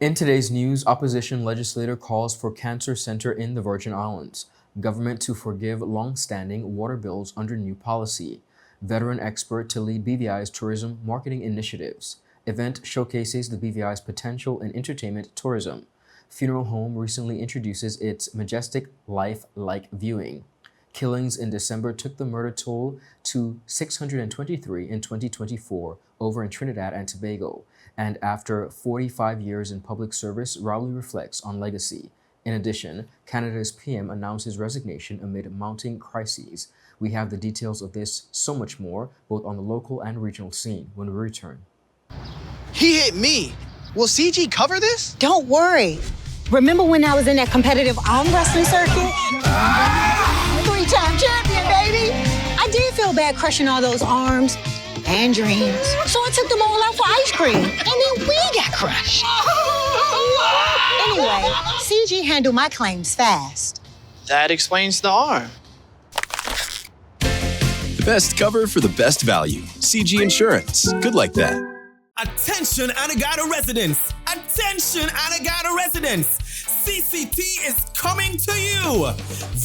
In today's news, opposition legislator calls for cancer center in the Virgin Islands. Government to forgive long-standing water bills under new policy. Veteran expert to lead BVI's tourism marketing initiatives. Event showcases the BVI's potential in entertainment tourism. Funeral home recently introduces its Majestic Life-like viewing. Killings in December took the murder toll to 623 in 2024 over in Trinidad and Tobago. And after 45 years in public service, ROWLEY reflects on legacy. In addition, Canada's PM announced his resignation amid mounting crises. We have the details of this, so much more, both on the local and regional scene when we return. He hit me. Will CG cover this? Don't worry. Remember when I was in that competitive arm wrestling circuit? Three-time champion, baby! I did feel bad crushing all those arms and dreams. So I took them all out for ice cream. And then we got crushed. Anyway, CG handled my claims fast. That explains the arm. The best cover for the best value. CG Insurance. Good like that. Attention Anegada residents! Attention Anegada residents! CCT is coming to you!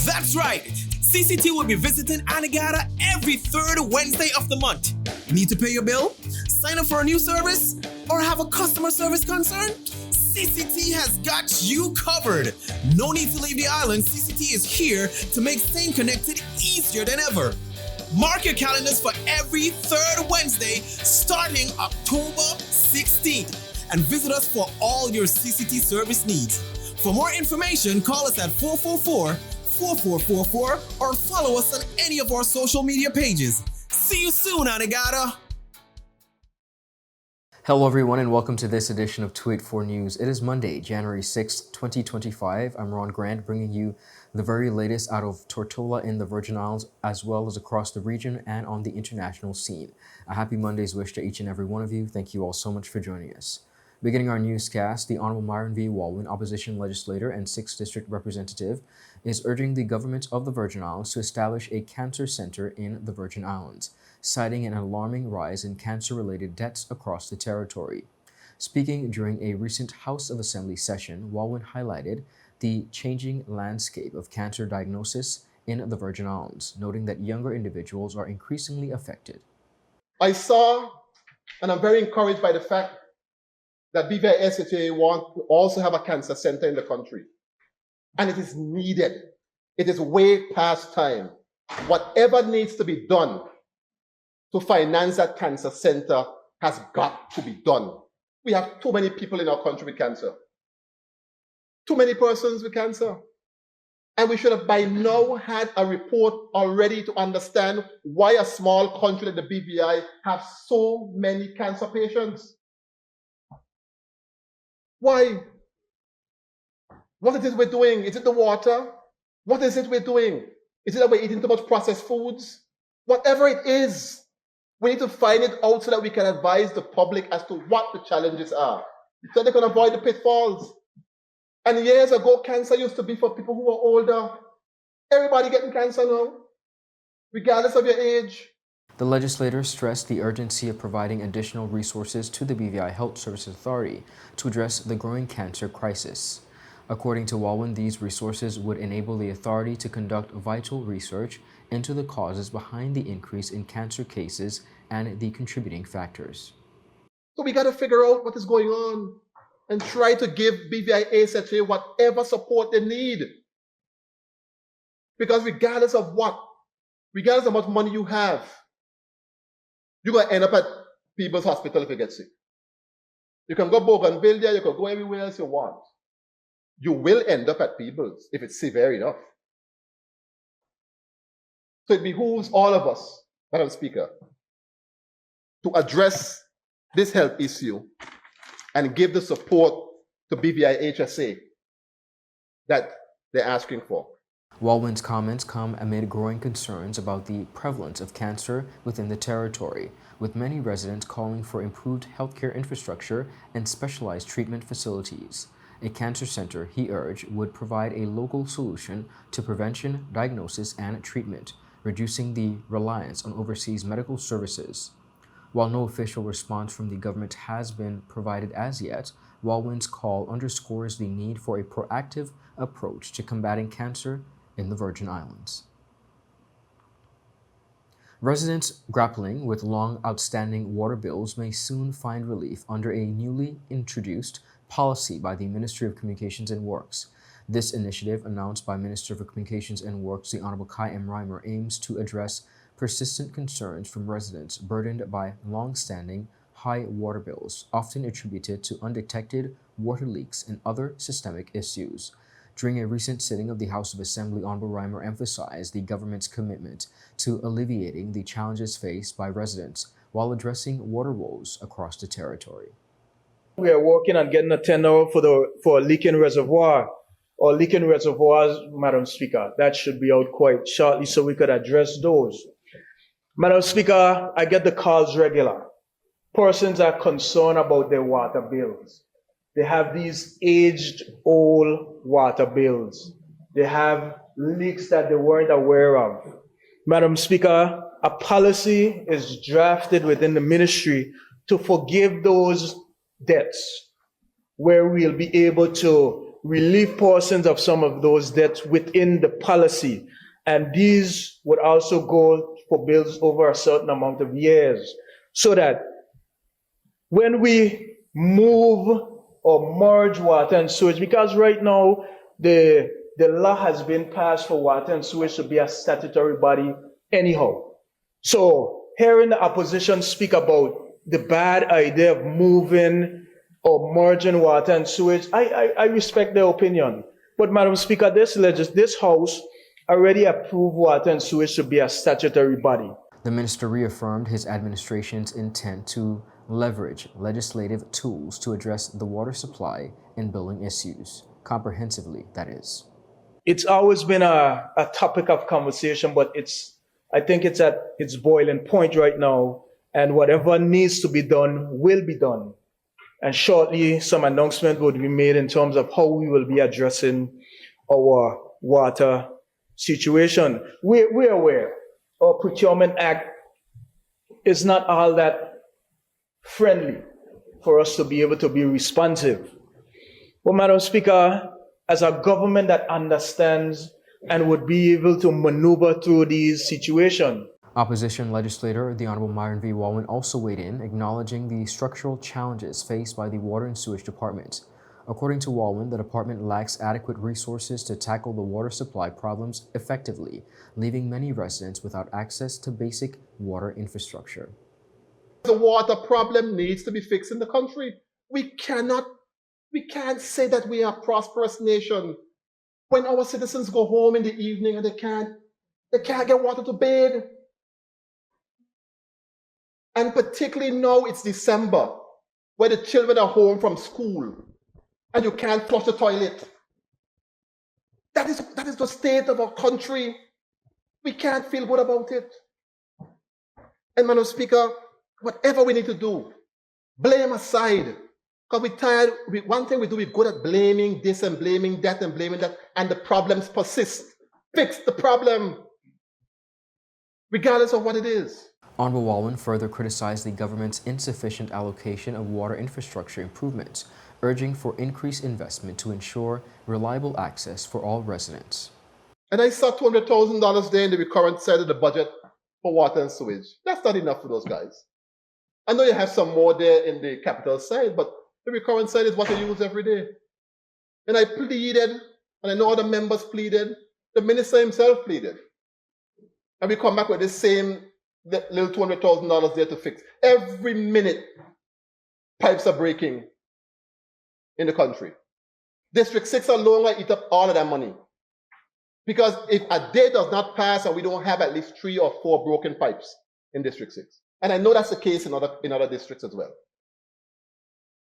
That's right! CCT will be visiting Anegada every third Wednesday of the month. Need to pay your bill? Sign up for a new service? Or have a customer service concern? CCT has got you covered. No need to leave the island. CCT is here to make staying connected easier than ever. Mark your calendars for every third Wednesday starting October 16th and visit us for all your CCT service needs. For more information, call us at 444-4444 or follow us on any of our social media pages. See you soon, Anegada! Hello everyone and welcome to this edition of 284 News. It is Monday, January 6, 2025. I'm Ron Grant bringing you the very latest out of Tortola in the Virgin Islands as well as across the region and on the international scene. A happy Monday's wish to each and every one of you. Thank you all so much for joining us. Beginning our newscast, the Honorable Myron V. Walwyn, opposition legislator and 6th District representative, is urging the government of the Virgin Islands to establish a cancer center in the Virgin Islands, citing an alarming rise in cancer-related deaths across the territory. Speaking during a recent House of Assembly session, Walwyn highlighted the changing landscape of cancer diagnosis in the Virgin Islands, noting that younger individuals are increasingly affected. I saw, and I'm very encouraged by the fact that BVI'S want to also have a cancer center in the country. And it is needed. It is way past time. Whatever needs to be done to finance that cancer center has got to be done. We have too many people in our country with cancer. Too many persons with cancer. And we should have by now had a report already to understand why a small country like the BVI have so many cancer patients. Why? What it is we're doing? Is it the water? What is it we're doing? Is it that we're eating too much processed foods? Whatever it is, we need to find it out so that we can advise the public as to what the challenges are, so they can avoid the pitfalls. And years ago, cancer used to be for people who are older. Everybody getting cancer now, regardless of your age. The legislators stressed the urgency of providing additional resources to the BVI Health Services Authority to address the growing cancer crisis. According to Walwyn, these resources would enable the authority to conduct vital research into the causes behind the increase in cancer cases and the contributing factors. So we got to figure out what is going on and try to give BVI'S whatever support they need. Because regardless of what, regardless of how much money you have, you're going to end up at people's hospital if you get sick. You can go Bougainvillea, you can go everywhere else you want. You will end up at people's if it's severe enough. So it behooves all of us, Madam Speaker, to address this health issue and give the support to BVI'HSA that they're asking for. Walwyn's comments come amid growing concerns about the prevalence of cancer within the territory, with many residents calling for improved healthcare infrastructure and specialized treatment facilities. A cancer center, he urged, would provide a local solution to prevention, diagnosis, and treatment, reducing the reliance on overseas medical services. While no official response from the government has been provided as yet, Walwyn's call underscores the need for a proactive approach to combating cancer in the Virgin Islands. Residents grappling with long outstanding water bills may soon find relief under a newly introduced policy by the Ministry of Communications and Works. This initiative, announced by Minister for Communications and Works, the Honorable Kai M. Reimer, aims to address persistent concerns from residents burdened by long-standing high water bills, often attributed to undetected water leaks and other systemic issues. During a recent sitting of the House of Assembly, Honorable Reimer emphasized the government's commitment to alleviating the challenges faced by residents while addressing water woes across the territory. We are working on getting a tender for a leaking reservoir or leaking reservoirs, Madam Speaker. That should be out quite shortly so we could address those. Madam Speaker, I get the calls regular. Persons are concerned about their water bills. They have these aged, old water bills. They have leaks that they weren't aware of. Madam Speaker, a policy is drafted within the ministry to forgive those debts, where we'll be able to relieve portions of some of those debts within the policy. And these would also go for bills over a certain amount of years, so that when we move or merge water and sewage, because right now the law has been passed for water and sewage to be a statutory body anyhow. So hearing the opposition speak about the bad idea of moving or merging water and sewage, I respect their opinion. But Madam Speaker, this House already approved water and sewage to be a statutory body. The minister reaffirmed his administration's intent to leverage legislative tools to address the water supply and billing issues, comprehensively, that is. It's always been a topic of conversation, but I think it's at its boiling point right now, and whatever needs to be done will be done. And shortly, some announcement would be made in terms of how we will be addressing our water situation. We're aware our Procurement Act is not all that friendly for us to be able to be responsive. Well, Madam Speaker, as a government that understands and would be able to maneuver through these situations. Opposition legislator, the Honorable Myron V. Walwyn, also weighed in, acknowledging the structural challenges faced by the Water and Sewage Department. According to Walwyn, the department lacks adequate resources to tackle the water supply problems effectively, leaving many residents without access to basic water infrastructure. The water problem needs to be fixed in the country. We can't say that we are a prosperous nation when our citizens go home in the evening and they can't get water to bathe. And particularly now it's December, where the children are home from school and you can't flush the toilet. That is the state of our country. We can't feel good about it. And Madam Speaker, whatever we need to do, blame aside. Because we're tired. One thing we do, we're good at blaming this and blaming that and blaming that, and the problems persist. Fix the problem, regardless of what it is. Honorable Walwyn further criticized the government's insufficient allocation of water infrastructure improvements, urging for increased investment to ensure reliable access for all residents. And I saw $200,000 there in the recurrent side of the budget for water and sewage. That's not enough for those guys. I know you have some more there in the capital side, but the recurrent side is what I use every day. And I pleaded, and I know other members pleaded, the minister himself pleaded. And we come back with the same little $200,000 there to fix. Every minute, pipes are breaking in the country. District 6 alone will eat up all of that money. Because if a day does not pass and we don't have at least 3 or 4 broken pipes in District 6. And I know that's the case in other districts as well.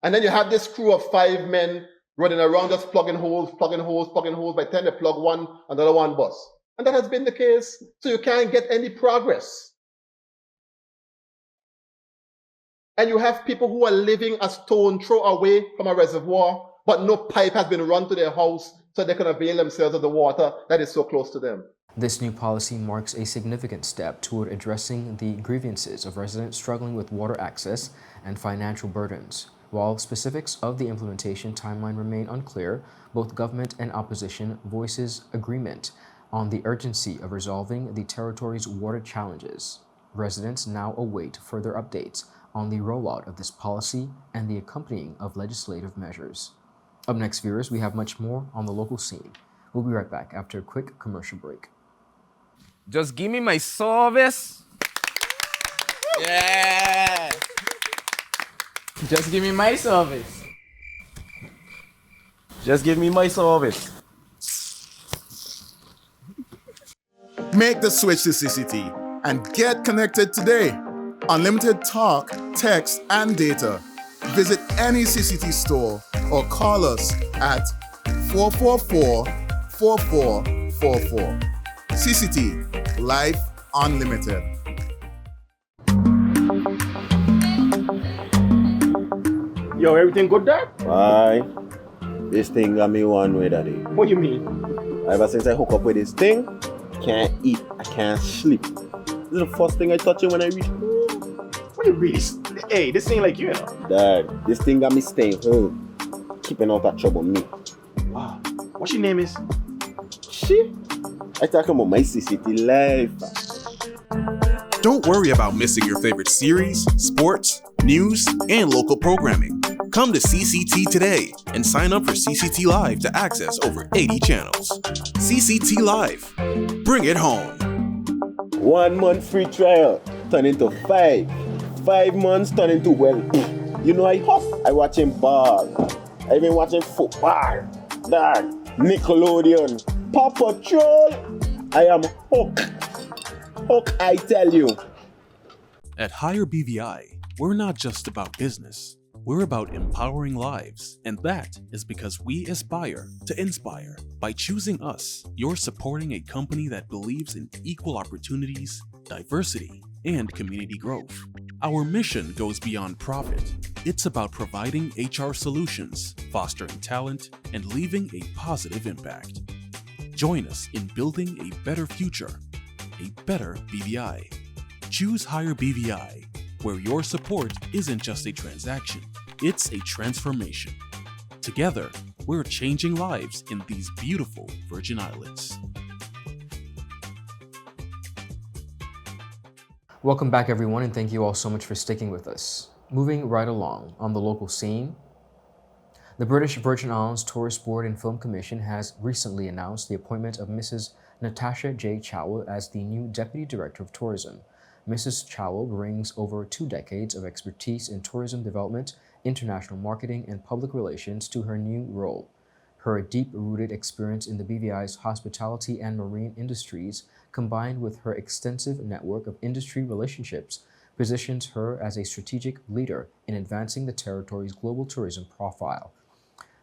And then you have this crew of 5 men running around just plugging holes. By the time they plug one, another one busts. And that has been the case. So you can't get any progress. And you have people who are living a stone throw away from a reservoir, but no pipe has been run to their house so they can avail themselves of the water that is so close to them. This new policy marks a significant step toward addressing the grievances of residents struggling with water access and financial burdens. While specifics of the implementation timeline remain unclear, both government and opposition voices agreement on the urgency of resolving the territory's water challenges. Residents now await further updates on the rollout of this policy and the accompanying of legislative measures. Up next, viewers, we have much more on the local scene. We'll be right back after a quick commercial break. Just give me my service. Yeah. Just give me my service. Just give me my service. Make the switch to CCT and get connected today. Unlimited talk, text, and data. Visit any CCT store or call us at 444-4444. CCT, Life Unlimited. Yo, everything good, Dad? Aye. This thing got me one way, Daddy. What do you mean? Ever since I hook up with this thing, I can't eat, I can't sleep. This is the first thing I touch it when I reach home. What do you really? Hey, this ain't like you, you know. Dad, this thing got me staying home, keeping out of trouble me. Wow. What your name is? Shit. I talking about my CCT life. Don't worry about missing your favorite series, sports, news, and local programming. Come to CCT today and sign up for CCT Live to access over 80 channels. CCT Live. Bring it home. 1 month free trial turn into 5. 5 months turn into, well, you know I hustle. I watching ball. I been watching football. Dad, Nickelodeon, Paw Patrol. I am hooked. Hook, I tell you. At Higher BVI, we're not just about business. We're about empowering lives, and that is because we aspire to inspire. By choosing us, you're supporting a company that believes in equal opportunities, diversity, and community growth. Our mission goes beyond profit. It's about providing HR solutions, fostering talent, and leaving a positive impact. Join us in building a better future, a better BVI. Choose Higher BVI, where your support isn't just a transaction, it's a transformation. Together, we're changing lives in these beautiful Virgin Islands. Welcome back, everyone, and thank you all so much for sticking with us. Moving right along on the local scene, the British Virgin Islands Tourist Board and Film Commission has recently announced the appointment of Mrs. Natasha J. Chowell as the new Deputy Director of Tourism. Mrs. Chowell brings over 2 decades of expertise in tourism development, international marketing, and public relations to her new role. Her deep-rooted experience in the BVI's hospitality and marine industries, combined with her extensive network of industry relationships, positions her as a strategic leader in advancing the territory's global tourism profile.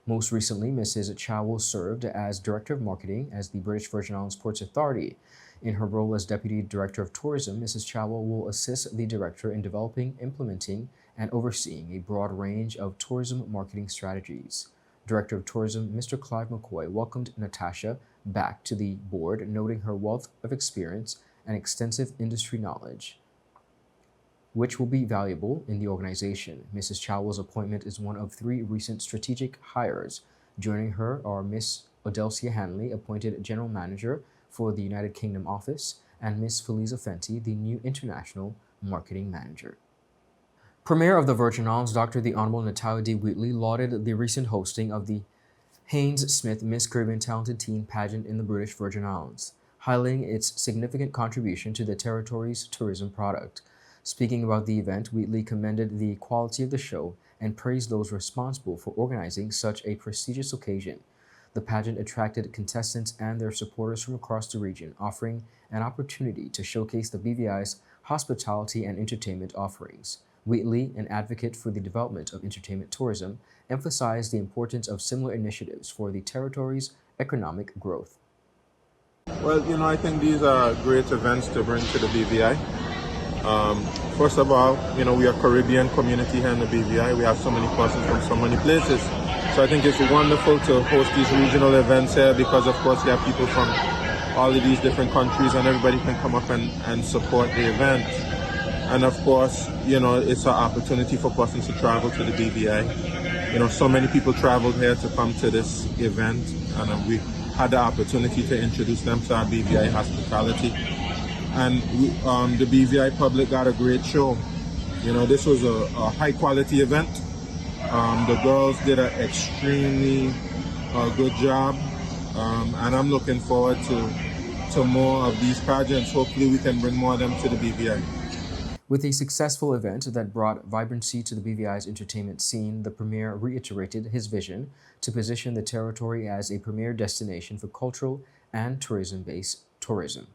Most recently, Mrs. Chowell served as Director of Marketing as the British Virgin Islands Ports Authority. In her role as Deputy Director of Tourism, Mrs. Chowell will assist the Director in developing, implementing, and overseeing a broad range of tourism marketing strategies. Director of Tourism, Mr. Clive McCoy, welcomed Natasha back to the board, noting her wealth of experience and extensive industry knowledge, which will be valuable in the organization. Mrs. Chowell's appointment is one of 3 recent strategic hires. Joining her are Miss Odelcia Hanley, appointed General Manager for the United Kingdom office, and Miss Feliza Fenty, the new International Marketing Manager. Premier of the Virgin Islands, Dr. the Honorable Natalia D. Wheatley, lauded the recent hosting of the Haynes Smith Miss Caribbean Talented Teen pageant in the British Virgin Islands, highlighting its significant contribution to the territory's tourism product. Speaking about the event, Wheatley commended the quality of the show and praised those responsible for organizing such a prestigious occasion. The pageant attracted contestants and their supporters from across the region, offering an opportunity to showcase the BVI's hospitality and entertainment offerings. Wheatley, an advocate for the development of entertainment tourism, emphasized the importance of similar initiatives for the territory's economic growth. Well, I think these are great events to bring to the BVI. First of all, we are a Caribbean community here in the BVI. We have so many persons from so many places. So I think it's wonderful to host these regional events here because, of course, you have people from all of these different countries, and everybody can come up and support the event. And of course, it's an opportunity for persons to travel to the BVI. So many people traveled here to come to this event, and we had the opportunity to introduce them to our BVI hospitality. And the BVI public got a great show. This was a high quality event. The girls did an extremely good job, and I'm looking forward to more of these pageants. Hopefully we can bring more of them to the BVI. With a successful event that brought vibrancy to the BVI's entertainment scene, the premier reiterated his vision to position the territory as a premier destination for cultural and tourism-based tourism.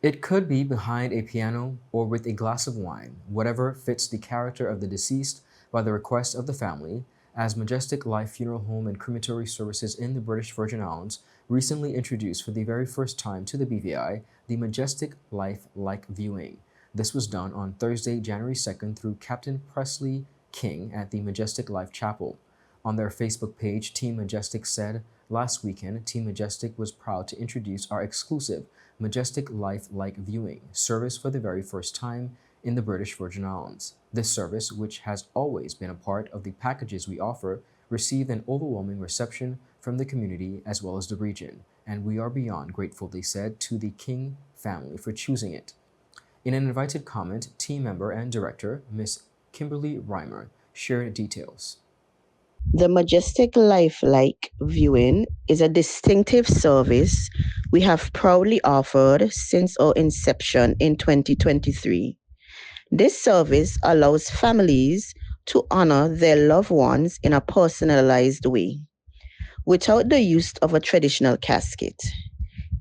It could be behind a piano or with a glass of wine, whatever fits the character of the deceased by the request of the family, as Majestic Life Funeral Home and Crematory Services in the British Virgin Islands recently introduced for the very first time to the BVI the Majestic Life Like Viewing. This was done on Thursday, January 2nd through Captain Presley King at the Majestic Life Chapel. On their Facebook page, Team Majestic said, "Last weekend, Team Majestic was proud to introduce our exclusive Majestic Life Like Viewing service for the very first time in the British Virgin Islands. This service, which has always been a part of the packages we offer, received an overwhelming reception from the community as well as the region, and we are beyond grateful," they said, to the King family for choosing it. In an invited comment, team member and director, Miss Kimberly Reimer, shared details. The Majestic Life Like Viewing is a distinctive service we have proudly offered since our inception in 2023. This service allows families to honor their loved ones in a personalized way, without the use of a traditional casket.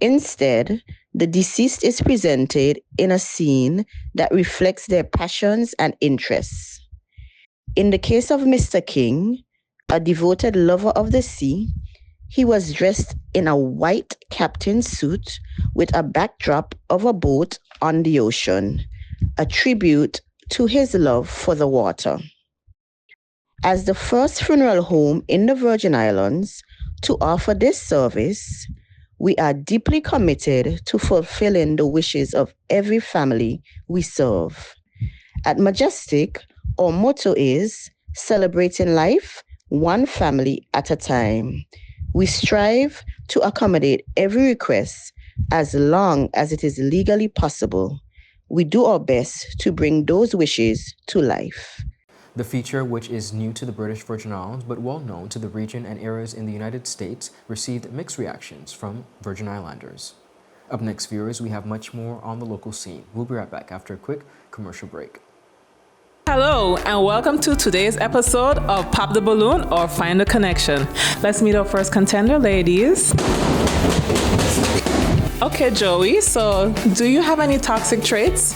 Instead, the deceased is presented in a scene that reflects their passions and interests. In the case of Mr. King, a devoted lover of the sea, he was dressed in a white captain suit with a backdrop of a boat on the ocean, a tribute to his love for the water. As the first funeral home in the Virgin Islands to offer this service, we are deeply committed to fulfilling the wishes of every family we serve. At Majestic, our motto is celebrating life one family at a time. We strive to accommodate every request as long as it is legally possible. We do our best to bring those wishes to life. The feature, which is new to the British Virgin Islands but well known to the region and areas in the United States, received mixed reactions from Virgin Islanders. Up next, viewers, we have much more on the local scene. We'll be right back after a quick commercial break. Hello and welcome to today's episode of Pop the Balloon or Find the Connection. Let's meet our first contender, ladies. Okay, Joey, so do you have any toxic traits?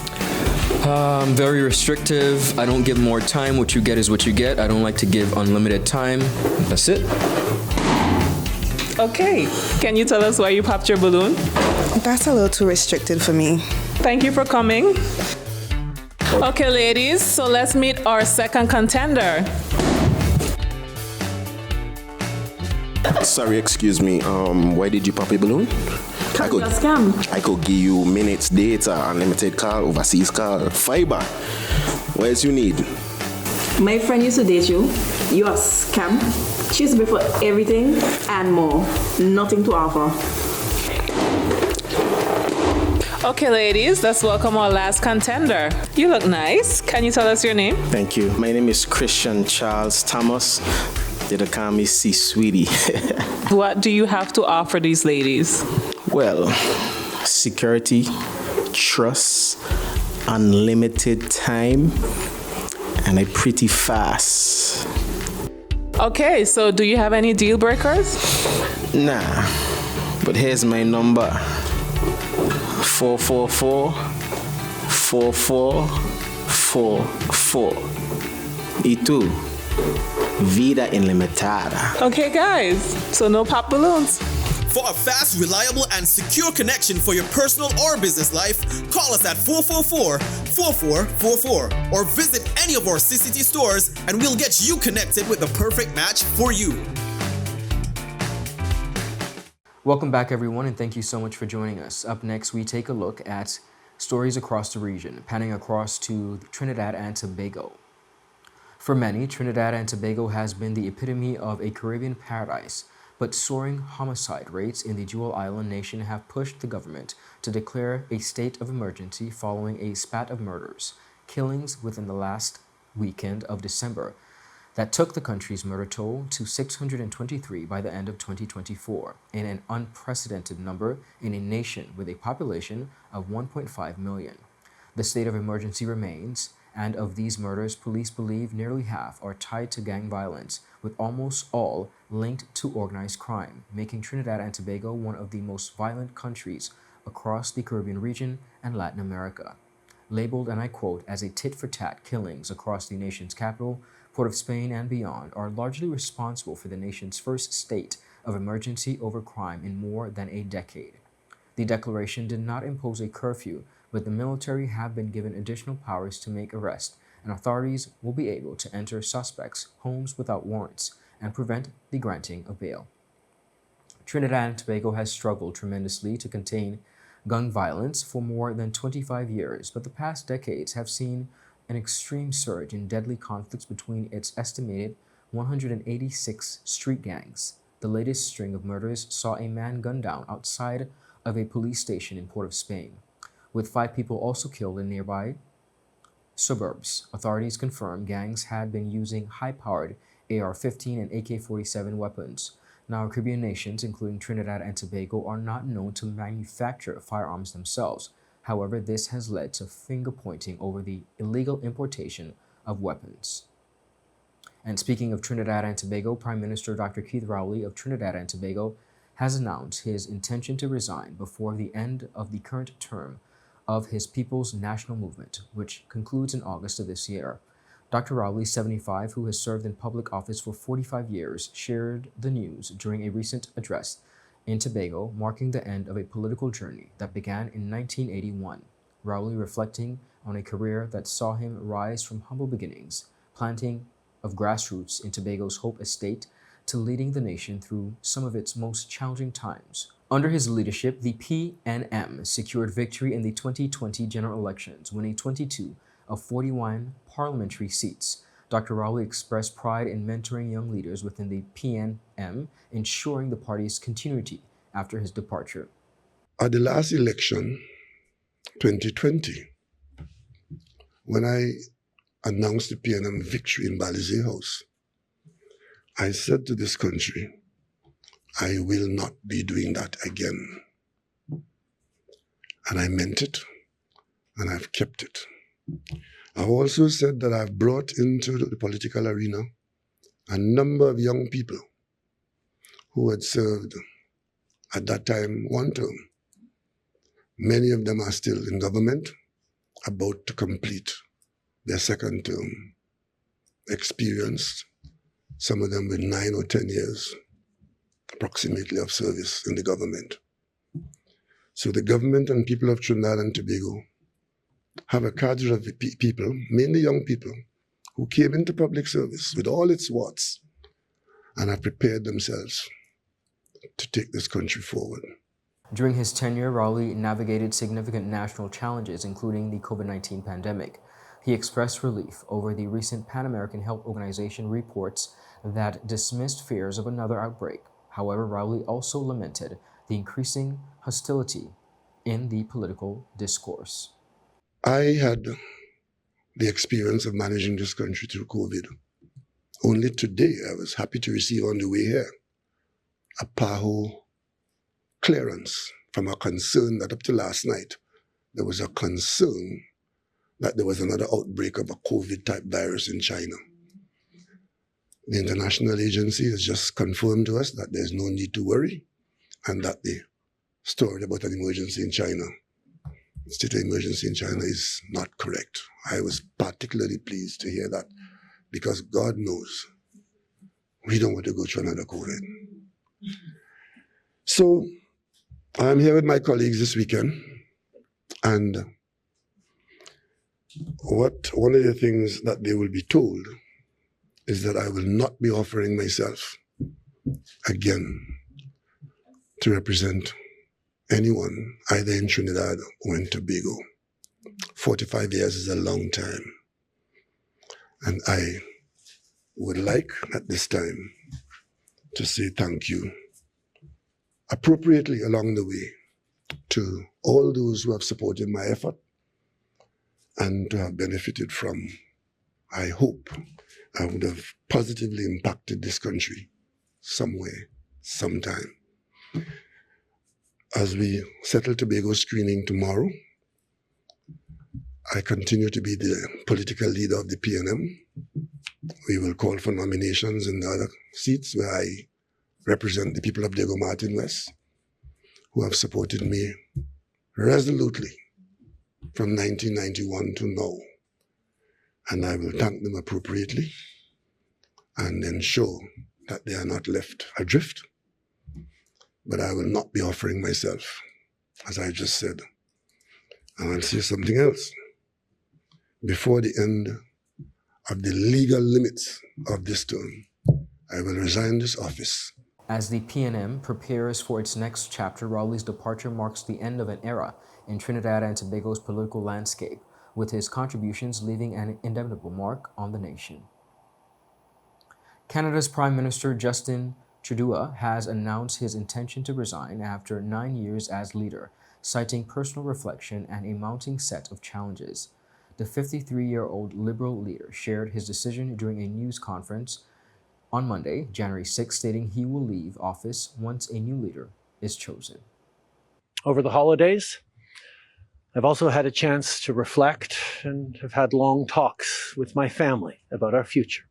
I'm very restrictive. I don't give more time. What you get is what you get. I don't like to give unlimited time. That's it. Okay, can you tell us why you popped your balloon? That's a little too restricted for me. Thank you for coming. Okay, ladies, so let's meet our second contender. Sorry, excuse me. Why did you pop a balloon? I could give you minutes, data, unlimited call, overseas call, fiber. What else you need? My friend used to date you. You are a scam. She used to be for everything and more. Nothing to offer. Okay, ladies, let's welcome our last contender. You look nice. Can you tell us your name? Thank you. My name is Christian Charles Thomas. They call me C Sweetie. What do you have to offer these ladies? Well, security, trust, unlimited time, and a pretty fast. Okay, so do you have any deal breakers? Nah, but here's my number. 444-4444. Y tú, vida ilimitada. Okay, guys, so no pop balloons. For a fast, reliable, and secure connection for your personal or business life, call us at 444-4444 or visit any of our CCT stores and we'll get you connected with the perfect match for you. Welcome back, everyone, and thank you so much for joining us. Up next, we take a look at stories across the region, panning across to Trinidad and Tobago. For many, Trinidad and Tobago has been the epitome of a Caribbean paradise, but soaring homicide rates in the Jewel Island nation have pushed the government to declare a state of emergency following a spat of murders, killings within the last weekend of December that took the country's murder toll to 623 by the end of 2024, in an unprecedented number in a nation with a population of 1.5 million. The state of emergency remains, and of these murders, police believe nearly half are tied to gang violence, with almost all linked to organized crime, making Trinidad and Tobago one of the most violent countries across the Caribbean region and Latin America. Labeled, and I quote, as a tit-for-tat, killings across the nation's capital, Port of Spain, and beyond are largely responsible for the nation's first state of emergency over crime in more than a decade. The declaration did not impose a curfew, but the military have been given additional powers to make arrests, and authorities will be able to enter suspects' homes without warrants and prevent the granting of bail. Trinidad and Tobago has struggled tremendously to contain gun violence for more than 25 years, but the past decades have seen an extreme surge in deadly conflicts between its estimated 186 street gangs. The latest string of murders saw a man gunned down outside of a police station in Port of Spain, with 5 people also killed in nearby suburbs. Authorities confirmed gangs had been using high-powered AR-15 and AK-47 weapons. Now, Caribbean nations, including Trinidad and Tobago, are not known to manufacture firearms themselves. However, this has led to finger-pointing over the illegal importation of weapons. And speaking of Trinidad and Tobago, Prime Minister Dr. Keith Rowley of Trinidad and Tobago has announced his intention to resign before the end of the current term of his People's National Movement, which concludes in August of this year. Dr. Rowley, 75, who has served in public office for 45 years, shared the news during a recent address in Tobago, marking the end of a political journey that began in 1981. Rowley reflecting on a career that saw him rise from humble beginnings, planting of grassroots in Tobago's Hope Estate, to leading the nation through some of its most challenging times. Under his leadership, the PNM secured victory in the 2020 general elections, winning 22 of 41 parliamentary seats. Dr. Rowley expressed pride in mentoring young leaders within the PNM, ensuring the party's continuity after his departure. At the last election, 2020, when I announced the PNM victory in Balizé House, I said to this country, I will not be doing that again. And I meant it, and I've kept it. I've also said that I've brought into the political arena a number of young people who had served at that time 1 term. Many of them are still in government, about to complete their 2nd term. Experienced, some of them with 9 or 10 years approximately of service in the government. So the government and people of Trinidad and Tobago have a cadre of people, mainly young people, who came into public service with all its warts and have prepared themselves to take this country forward. During his tenure, Rowley navigated significant national challenges, including the COVID-19 pandemic. He expressed relief over the recent Pan American Health Organization reports that dismissed fears of another outbreak. However, Rowley also lamented the increasing hostility in the political discourse. I had the experience of managing this country through COVID. Only today, I was happy to receive on the way here a PAHO clearance from a concern that up to last night, there was a concern that there was another outbreak of a COVID-type virus in China. The international agency has just confirmed to us that there's no need to worry and that the story about an emergency in China, state of emergency in China, is not correct. I was particularly pleased to hear that because God knows we don't want to go through another COVID. So I'm here with my colleagues this weekend, and one of the things that they will be told is that I will not be offering myself again to represent anyone, either in Trinidad or in Tobago. 45 years is a long time. And I would like at this time to say thank you appropriately along the way to all those who have supported my effort and to have benefited from, I hope, I would have positively impacted this country somewhere, sometime. As we settle Tobago screening tomorrow, I continue to be the political leader of the PNM. We will call for nominations in the other seats where I represent the people of Diego Martin West, who have supported me resolutely from 1991 to now. And I will thank them appropriately and ensure that they are not left adrift. But I will not be offering myself, as I just said. And I'll say something else. Before the end of the legal limits of this term, I will resign this office. As the PNM prepares for its next chapter, ROWLEY's departure marks the end of an era in Trinidad and Tobago's political landscape, with his contributions leaving an indelible mark on the nation. Canada's Prime Minister Justin Trudeau has announced his intention to resign after 9 years as leader, citing personal reflection and a mounting set of challenges. The 53-year-old Liberal leader shared his decision during a news conference on Monday, January 6, stating he will leave office once a new leader is chosen. Over the holidays, I've also had a chance to reflect and have had long talks with my family about our future.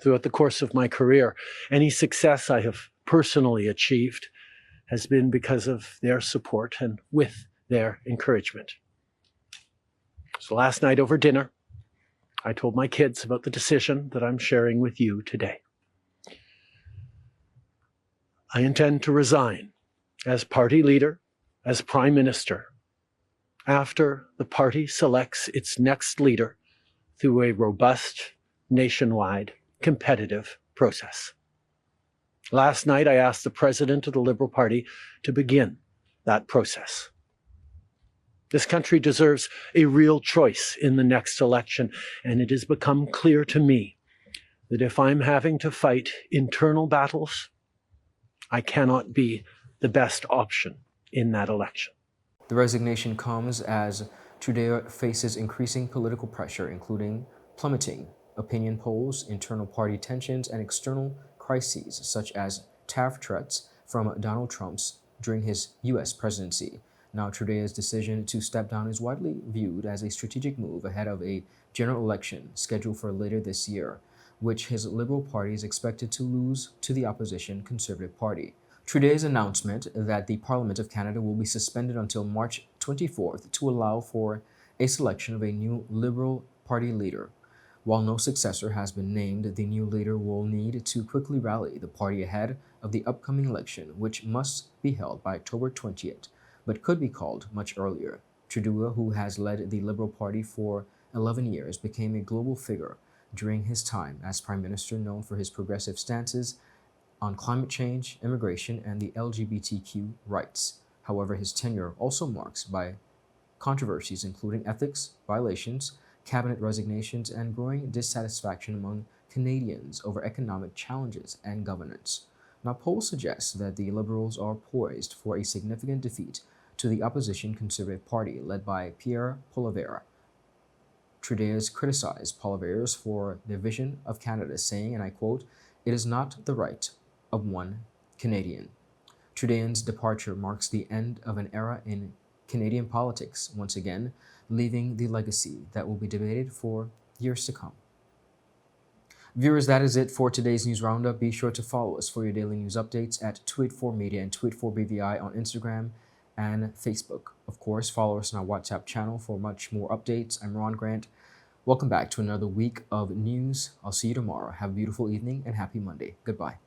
Throughout the course of my career, any success I have personally achieved has been because of their support and with their encouragement. So last night over dinner, I told my kids about the decision that I'm sharing with you today. I intend to resign as party leader, as Prime Minister, after the party selects its next leader through a robust, nationwide, competitive process. Last night, I asked the President of the Liberal Party to begin that process. This country deserves a real choice in the next election, and it has become clear to me that if I'm having to fight internal battles, I cannot be the best option in that election. The resignation comes as Trudeau faces increasing political pressure, including plummeting opinion polls, internal party tensions, and external crises, such as tariff threats from Donald Trump's during his U.S. presidency. Now, Trudeau's decision to step down is widely viewed as a strategic move ahead of a general election scheduled for later this year, which his Liberal Party is expected to lose to the opposition Conservative Party. Trudeau's announcement that the Parliament of Canada will be suspended until March 24th to allow for a selection of a new Liberal Party leader. While no successor has been named, the new leader will need to quickly rally the party ahead of the upcoming election, which must be held by October 20th, but could be called much earlier. Trudeau, who has led the Liberal Party for 11 years, became a global figure during his time as Prime Minister, known for his progressive stances on climate change, immigration, and the LGBTQ rights. However, his tenure also marks by controversies including ethics violations, cabinet resignations, and growing dissatisfaction among Canadians over economic challenges and governance. Now, polls suggest that the Liberals are poised for a significant defeat to the opposition Conservative Party led by Pierre Poilievre. Trudeau criticized Poilievre for their vision of Canada, saying, and I quote, "It is not the right of one Canadian." Trudeau's departure marks the end of an era in Canadian politics, once again, leaving the legacy that will be debated for years to come. Viewers, that is it for today's News Roundup. Be sure to follow us for your daily news updates at Tweet4Media and Tweet4BVI on Instagram and Facebook. Of course, follow us on our WhatsApp channel for much more updates. I'm Ron Grant. Welcome back to another week of news. I'll see you tomorrow. Have a beautiful evening and happy Monday. Goodbye.